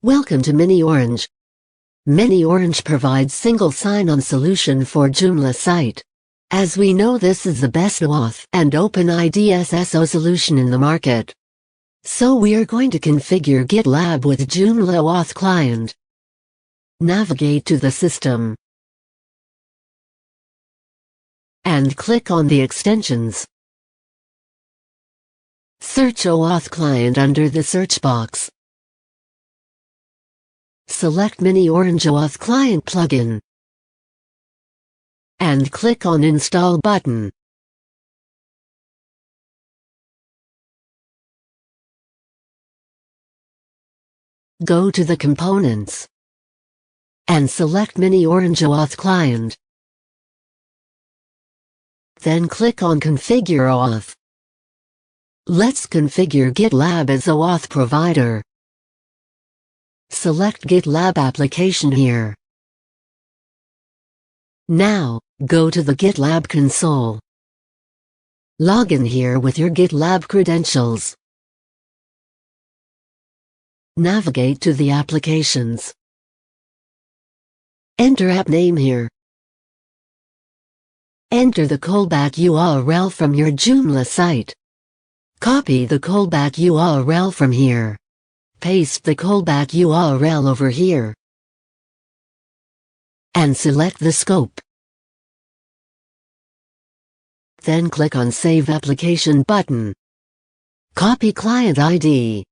Welcome to miniOrange. miniOrange provides single sign-on solution for Joomla site. As we know, this is the best OAuth and OpenID SSO solution in the market. So we are going to configure GitLab with Joomla OAuth Client. Navigate to the system and click on the extensions. Search OAuth Client under the search box. Select miniOrange OAuth Client plugin and click on Install button. Go to the components and select miniOrange OAuth Client. Then click on Configure OAuth. Let's configure GitLab as OAuth Provider. Select GitLab application here. Now, go to the GitLab console. Log in here with your GitLab credentials. Navigate to the applications. Enter app name here. Enter the callback URL from your Joomla site. Copy the callback URL from here. Paste the callback URL over here. And select the scope. Then click on Save Application button. Copy client ID.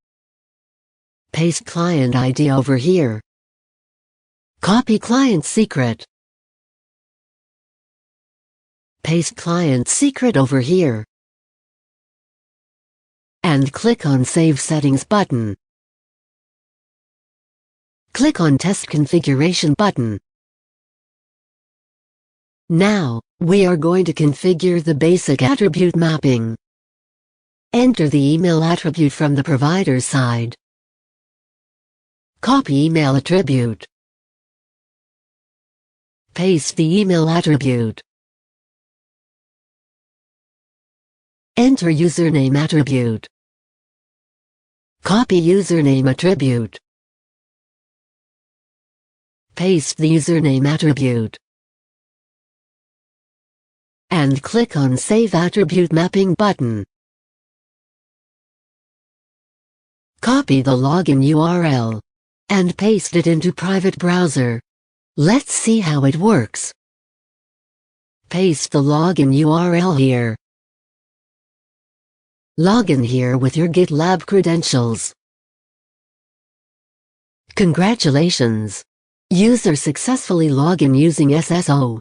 Paste client ID over here. Copy client secret. Paste client secret over here. And click on Save Settings button. Click on Test Configuration button. Now, we are going to configure the basic attribute mapping. Enter the email attribute from the provider side. Copy email attribute. Paste the email attribute. Enter username attribute. Copy username attribute. Paste the username attribute. And click on Save Attribute Mapping button. Copy the login URL and paste it into private browser. Let's see how it works. Paste the login URL here. Log in here with your GitLab credentials. Congratulations! User successfully log in using SSO.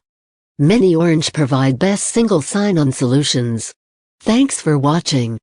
miniOrange provide best single sign-on solutions. Thanks for watching.